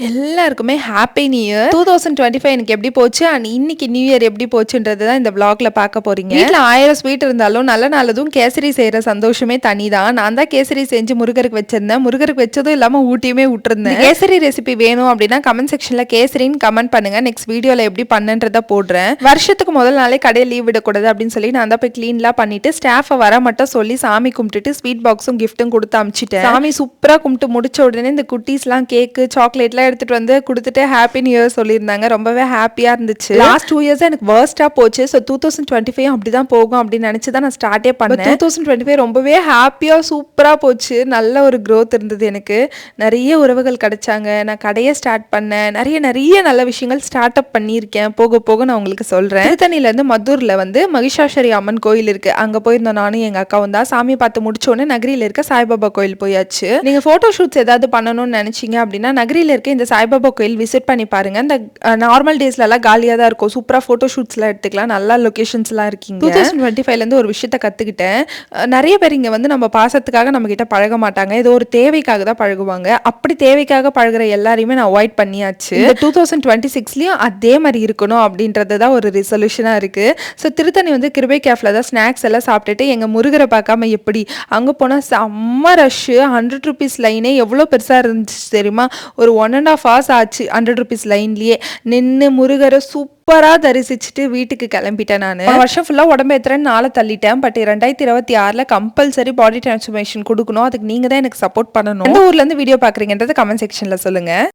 எல்லாருக்குமே happy new year 2025 எனக்கு எப்படி போச்சு அண்ட் இன்னைக்கு நியூ இயர் எப்படி போச்சுன்றது தான் இந்த vlogல பார்க்க போறீங்க. வீட்டில் 1000 ஸ்வீட் இருந்தாலும் நல்ல நல்லதும் கேசரி செய்யற சந்தோஷமே தனி தான். நான் தான் கேசரி செஞ்சு முருகருக்கு வச்சிருந்தேன். முருகருக்கு வச்சதும் இல்லாம ஊட்டியுமே விட்டுருந்தேன். கேசரி ரெசிபி வேணும் அப்படின்னா கமெண்ட் செக்ஷன்ல கேசரின்னு கமெண்ட் பண்ணுங்க. நெக்ஸ்ட் வீடியோல எப்படி பண்ணன்றத போடுறேன். வருஷத்துக்கு முதல் நாளே கடையை லீவ் விடக்கூடாது அப்படின்னு சொல்லி நான் தான் போய் கிளீன்லாம் பண்ணிட்டு ஸ்டாஃபை வர மட்டும் சொல்லி சாமி கும்பிட்டுட்டு ஸ்வீட் பாக்ஸும் கிஃப்ட்டும் கொடுத்து அமிச்சிட்டேன். சாமி சூப்பரா கும்பிட்டு முடிச்ச உடனே இந்த குட்டீஸ்லாம் கேக்கு சாக்லேட்லாம் எடுத்துட்டு வந்து கொடுத்துட்டு ஹாப்பி நியூ இயர் சொல்லியிருந்தாங்க. ரொம்பவே ஹாப்பியா இருந்துச்சு. லாஸ்ட் 2 இயர்ஸ் எனக்கு வர்ஸ்டா போச்சு. ஸோ 2025 அப்படிதான் போகும் அப்படின்னு நினைச்சு தான் நான் ஸ்டார்ட்டே பண்ணேன். 2025 ரொம்பவே ஹாப்பியா சூப்பரா போச்சு. நல்ல ஒரு growth இருந்தது எனக்கு. நிறைய உறவுகள் கிடைச்சாங்க. நான் கடையை ஸ்டார்ட் பண்ணேன். நிறைய நிறைய நல்ல விஷயங்கள் ஸ்டார்ட் அப் பண்ணியிருக்கேன். போக போக நான் உங்களுக்கு சொல்றேன். திருத்தணில இருந்து மதுரில் வந்து மகிஷாசுரி அம்மன் கோயில் இருக்கு. அங்க போயிருந்தோம் நானும் எங்க அக்காவும் தான். சாமி பார்த்து முடிச்ச உடனே நகரியில் இருக்க சாய்பாபா கோயில் போயாச்சு. நீங்க போட்டோ ஷூட்ஸ் ஏதாவது பண்ணணும்னு நினைச்சீங்க அப்படின்னா நகரியில் இருக்க இந்த சாய்பாபா கோயில் விசிட் பண்ணி பாருங்க. இந்த நார்மல் டேஸ்ல எல்லாம் காலியா தான் இருக்கும். சூப்பரா போட்டோ ஷூட்ஸ்லாம் எடுத்துக்கலாம். நல்ல லொகேஷன்ஸ் எல்லாம் இருக்கீங்க. 2025 இருந்து ஒரு விஷயத்த கத்துக்கிட்டேன். நிறைய பேர் இங்க வந்து நம்ம பாசத்துக்காக நம்ம கிட்ட பழக மாட்டாங்க. ஏதோ ஒரு தேவைக்காக தான் பழகுவாங்க. அப்படி தேவைக்காக பழகுற எல்லாரையுமே நான் அவாய்ட் பண்ணியாச்சு. இந்த 2026லயும் அதே மாதிரி இருக்கணும் அப்படின்றது தான் ஒரு ரெசல்யூஷனா இருக்கு. ஸோ திருத்தணி வந்து கிருபை கேஃப்ல தான் ஸ்நாக்ஸ் எல்லாம் சாப்பிட்டுட்டு எங்க முருகரை பார்க்காம எப்படி அங்க போனா செம்ம ரஷ். 100 rupees லைனே எவ்வளோ பெருசா இருந்துச்சு தெரியுமா? ஒரு 1.5 hours ஆச்சு 100 rupees லைன்லயே நின்று முருகரை சூப்பரா தரிசிச்சுட்டு வீட்டுக்கு கிளம்பிட்டேன். நான் வருஷம் ஃபுல்லா உடம்பு ஏத்துறேன்னு நாளை தள்ளிட்டேன். பட் 2026ல கம்பல்சரி பாடி டிரான்ஸ்ஃபர்மேஷன் கொடுக்கணும். அதுக்கு நீங்க தான் எனக்கு சப்போர்ட் பண்ணணும். எந்த ஊர்ல இருந்து வீடியோ பாக்குறீங்கன்றத கமெண்ட் செக்ஷன்ல சொல்லுங்க.